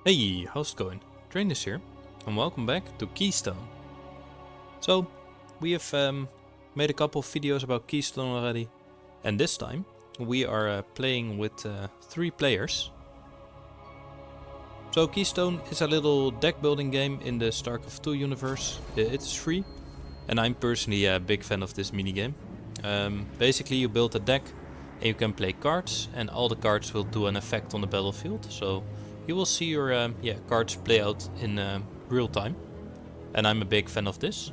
Hey, how's it going? Trainers here, and welcome back to Keystone. So, we have made a couple of videos about Keystone already, and this time we are playing with 3 players. So Keystone is a little deck building game in the StarCraft II universe. It's free, and I'm personally a big fan of this minigame. Basically you build a deck and you can play cards, and all the cards will do an effect on the battlefield. So you will see your cards play out in real time, and I'm a big fan of this.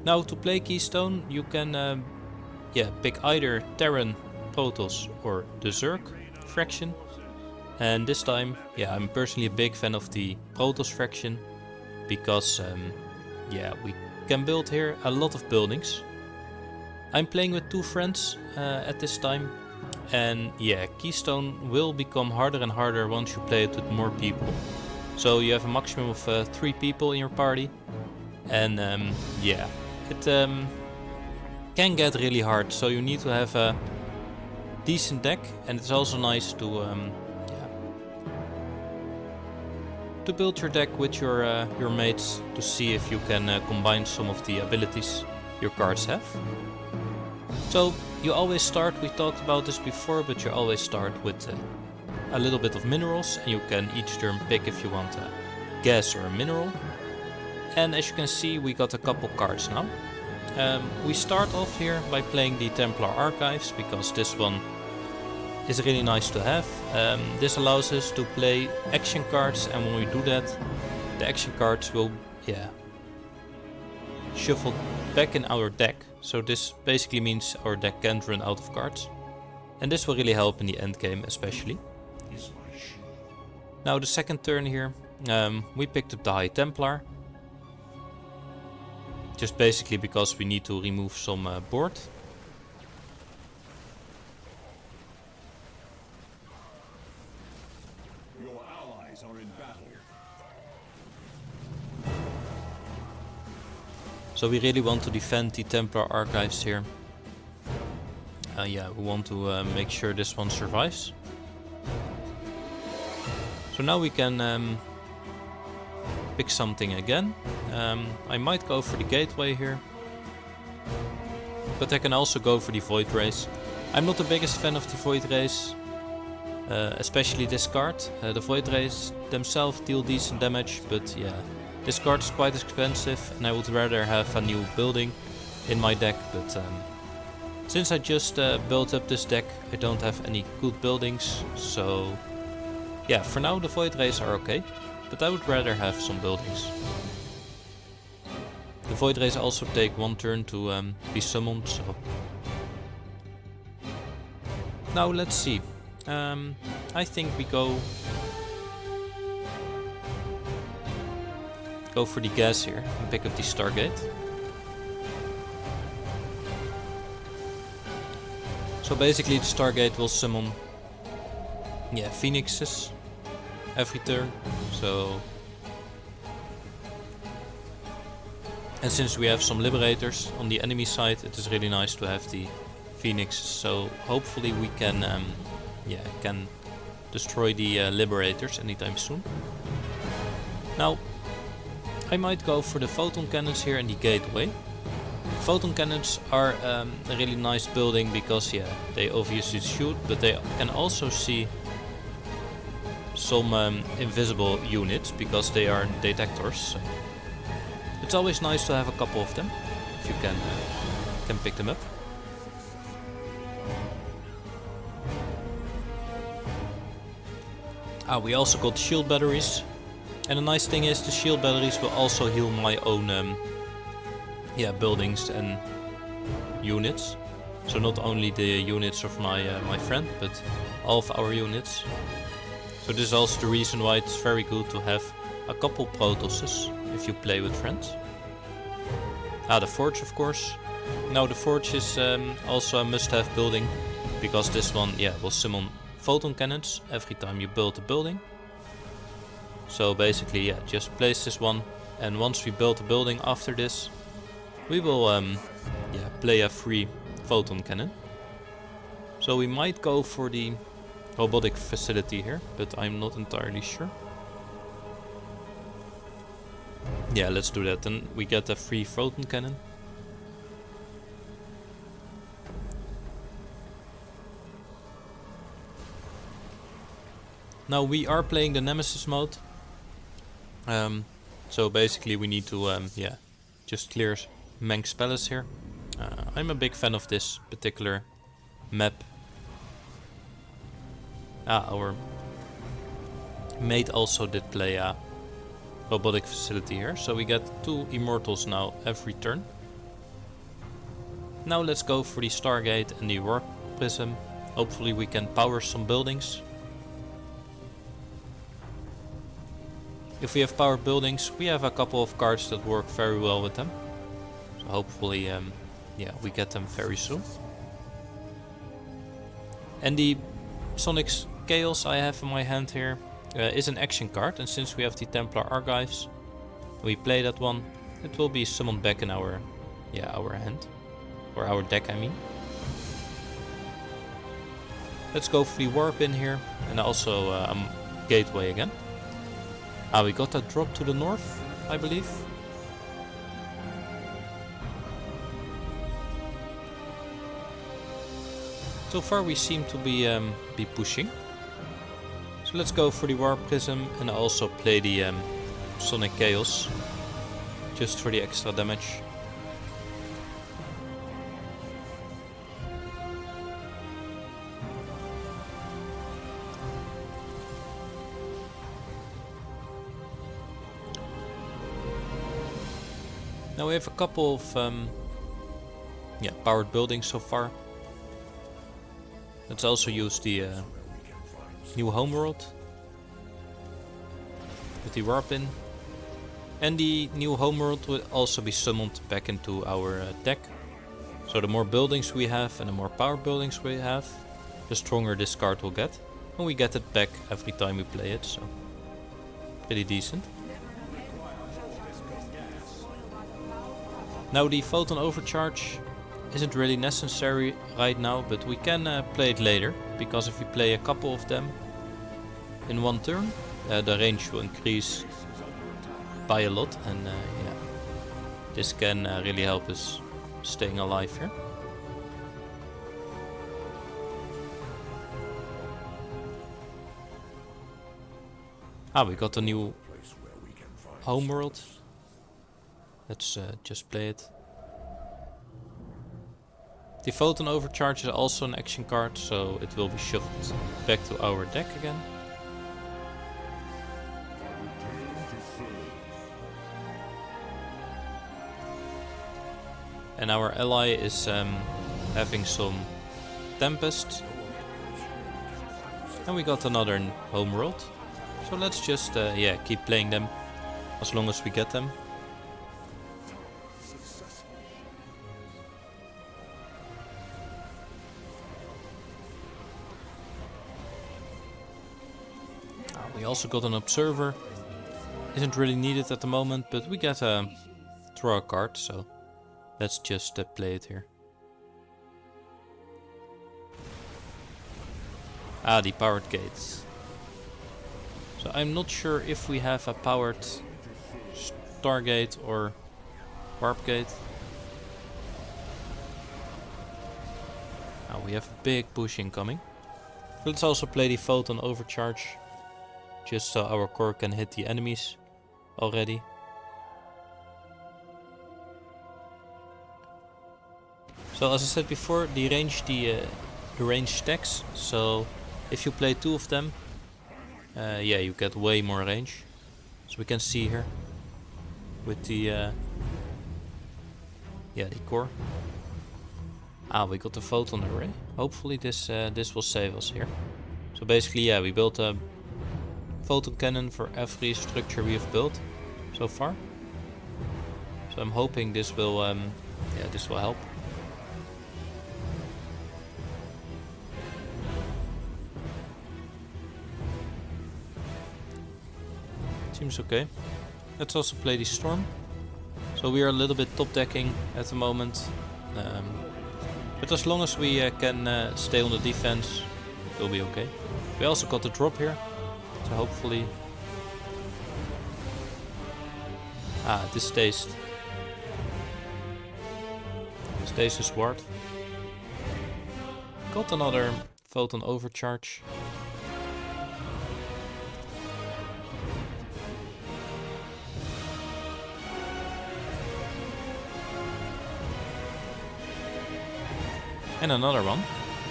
Now to play Keystone you can pick either Terran, Protoss or the Zerg faction. And this time, I'm personally a big fan of the Protoss faction because we can build here a lot of buildings. I'm playing with 2 friends at this time, and Keystone will become harder and harder once you play it with more people. So you have a maximum of 3 people in your party, and it can get really hard. So you need to have a decent deck, and it's also nice to build your deck with your mates to see if you can combine some of the abilities your cards have. So you always start, we talked about this before, but you always start with a little bit of minerals, and you can each turn pick if you want a gas or a mineral. And as you can see, we got a couple cards now. We start off here by playing the Templar Archives because this one is really nice to have. This allows us to play action cards, and when we do that, the action cards will shuffle back in our deck. So this basically means our deck can't run out of cards, and this will really help in the end game especially. Now the second turn here, we picked up the High Templar, just basically because we need to remove some board. So we really want to defend the Templar Archives here. We want to make sure this one survives. So now we can pick something again. I might go for the Gateway here, but I can also go for the Void Rays. I'm not the biggest fan of the Void Rays, especially this card. The Void Rays themselves deal decent damage, but this card is quite expensive, and I would rather have a new building in my deck. But since I just built up this deck, I don't have any good buildings. So for now the Void Rays are okay, but I would rather have some buildings. The Void Rays also take 1 turn to be summoned. So now let's see. I think we go for the gas here and pick up the Stargate. So basically the Stargate will summon Phoenixes every turn. So, and since we have some Liberators on the enemy side, it is really nice to have the Phoenixes. So hopefully we can destroy the Liberators anytime soon. Now I might go for the Photon Cannons here in the Gateway. Photon Cannons are a really nice building because they obviously shoot, but they can also see some invisible units because they are detectors. So it's always nice to have a couple of them if you can pick them up. We also got shield batteries. And the nice thing is the shield batteries will also heal my own buildings and units. So not only the units of my friend, but all of our units. So this is also the reason why it's very good to have a couple Protosses if you play with friends. The Forge, of course. Now the Forge is also a must-have building because this one will summon Photon Cannons every time you build a building. So basically, just place this one, and once we build a building after this, we will play a free Photon Cannon. So we might go for the robotic facility here, but I'm not entirely sure. Yeah, let's do that. Then we get a free photon cannon. Now we are playing the Nemesis mode. So basically we need to yeah, just clear Mengsk Palace here. I'm a big fan of this particular map. Our mate also did play a robotic facility here, so we get 2 immortals now every turn. Now let's go for the Stargate and the Warp Prism. Hopefully we can power some buildings. If we have powered buildings, we have a couple of cards that work very well with them. So hopefully yeah, we get them very soon. And the Sonic's Chaos I have in my hand here is an action card, and since we have the Templar Archives, we play that one, it will be summoned back in our hand, or our deck I mean. Let's go for the Warp in here, and also Gateway again. We got that drop to the north, I believe. So far we seem to be pushing. So let's go for the Warp Prism and also play the Sonic Chaos, just for the extra damage. Now we have a couple of powered buildings so far. Let's also use the new homeworld with the warp in. And the new homeworld will also be summoned back into our deck. So the more buildings we have and the more powered buildings we have, the stronger this card will get. And we get it back every time we play it, so pretty decent. Now the Photon Overcharge isn't really necessary right now, but we can play it later, because if we play a couple of them in one turn, the range will increase by a lot, and yeah, this can really help us staying alive here. We got a new homeworld. Let's just play it. The Photon Overcharge is also an action card, so it will be shuffled back to our deck again. And our ally is having some Tempest. And we got another homeworld. So let's just keep playing them as long as we get them. We also got an Observer. Isn't really needed at the moment, but we get a draw a card, so let's just play it here. The powered gates. So I'm not sure if we have a powered Stargate or Warp Gate. We have a big push incoming. Let's also play the Photon Overcharge, just so our core can hit the enemies already. So as I said before, the range stacks. So if you play 2 of them, you get way more range. So we can see here with the the core. We got the photon array. Hopefully this will save us here. So basically, we built a photon cannon for every structure we have built so far. So I'm hoping this will help. Seems okay. Let's also play the storm. So we are a little bit top decking at the moment. But as long as we can stay on the defense, we'll be okay. We also got the drop here. So hopefully... Ah, this stays. Stasis ward. Got another photon overcharge. And another one.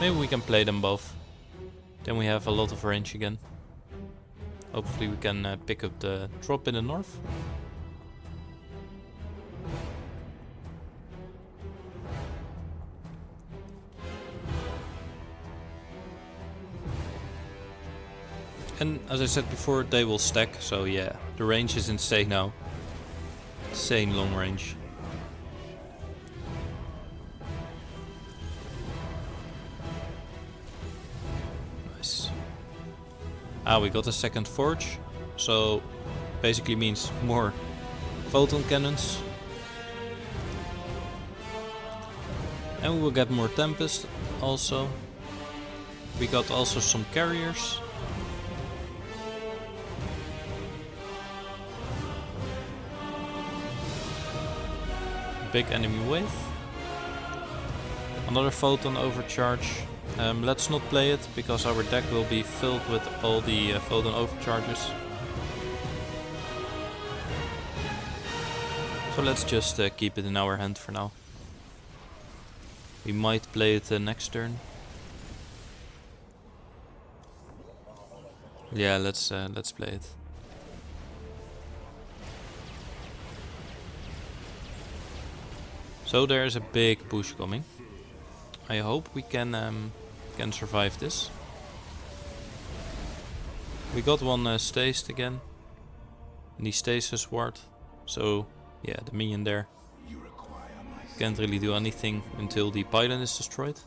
Maybe we can play them both. Then we have a lot of range again. Hopefully we can pick up the drop in the north. And as I said before, they will stack, so yeah, the range is insane now. Insane long range. Nice. Ah, we got a second forge, so basically means more photon cannons. And we will get more Tempest also. We got also some carriers. Big enemy wave. Another photon overcharge. Let's not play it because our deck will be filled with all the photon overcharges. So let's just keep it in our hand for now. We might play it next turn. Yeah, let's play it. So there's a big push coming. I hope we can survive this. We got one stased again. And the stasis ward. So yeah, the minion there can't really do anything until the pylon is destroyed.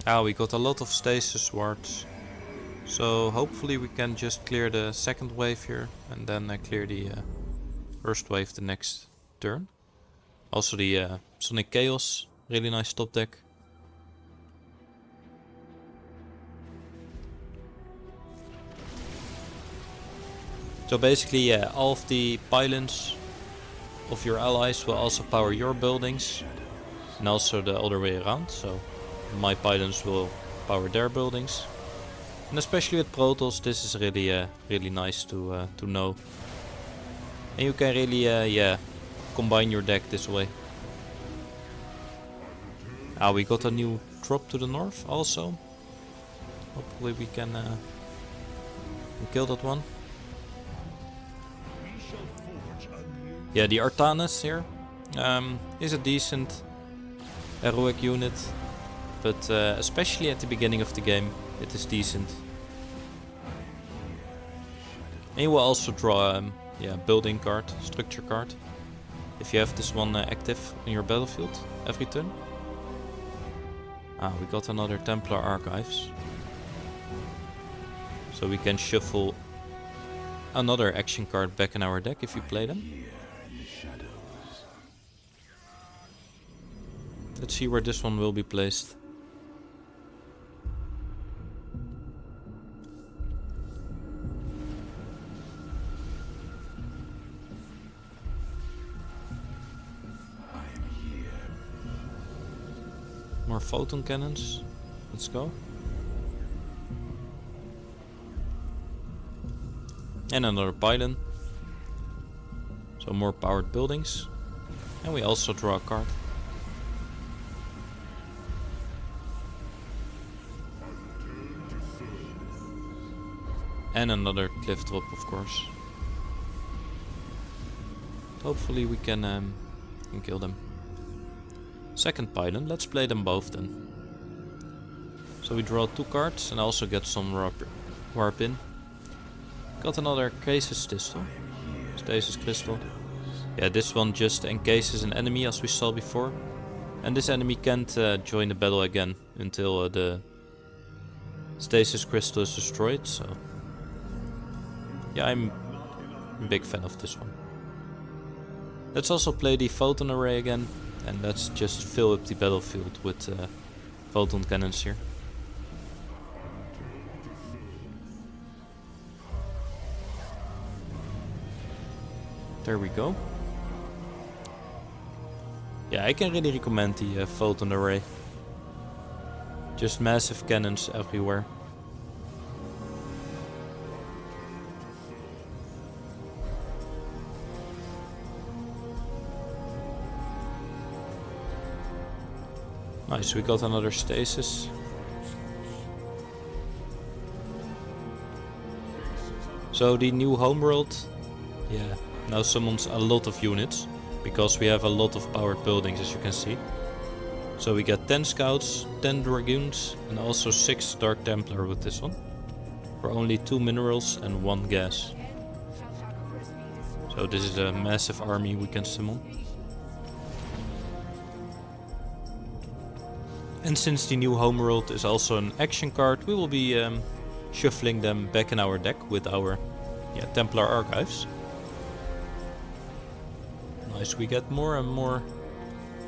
Ah, we got a lot of stasis wards. So hopefully we can just clear the second wave here and then clear the first wave the next turn. Also the Sonic Chaos, really nice top deck. So basically, yeah, all of the pylons of your allies will also power your buildings, and also the other way around. So my pylons will power their buildings. And especially with Protoss, this is really really nice to know. And you can really yeah, combine your deck this way. Ah, we got a new drop to the north also. Hopefully we can kill that one. Yeah, the Artanis here is a decent heroic unit, but especially at the beginning of the game, it is decent. And you will also draw yeah, building card, structure card, if you have this one active in your battlefield every turn. Ah, we got another Templar Archives. So we can shuffle another action card back in our deck if you play them. Let's see where this one will be placed. More photon cannons. Let's go. And another pylon. So more powered buildings. And we also draw a card. And another cliff drop, of course. Hopefully we can kill them. Second pylon, let's play them both then. So we draw 2 cards and also get some warp in. Got another Stasis Crystal. Yeah, this one just encases an enemy as we saw before. And this enemy can't join the battle again until the Stasis Crystal is destroyed. So yeah, I'm a big fan of this one. Let's also play the Photon Array again. And let's just fill up the battlefield with photon cannons here. There we go. Yeah, I can really recommend the photon array. Just massive cannons everywhere. Nice, we got another stasis. So the new homeworld, yeah, now summons a lot of units, because we have a lot of powered buildings, as you can see. So we get 10 scouts, 10 dragoons, and also 6 Dark Templar with this one. For only 2 minerals and 1 gas. So this is a massive army we can summon. And since the new homeworld is also an action card, we will be shuffling them back in our deck with our Templar archives. Nice, we get more and more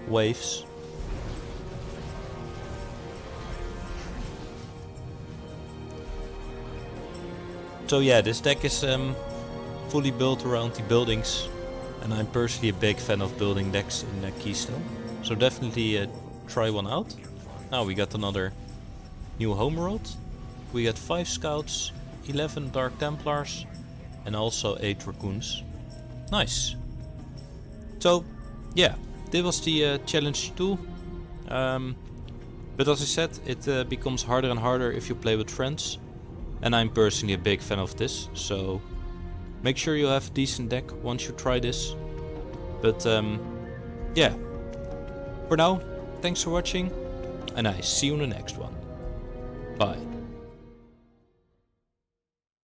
waves. So yeah, this deck is fully built around the buildings, and I'm personally a big fan of building decks in Keystone. So definitely try one out. Now we got another new homeworld. We got 5 scouts, 11 Dark Templars, and also 8 dragoons. Nice. So yeah, this was the challenge 2. But as I said, it becomes harder and harder if you play with friends. And I'm personally a big fan of this, so make sure you have a decent deck once you try this. But yeah, for now, thanks for watching, and I see you in the next one. Bye.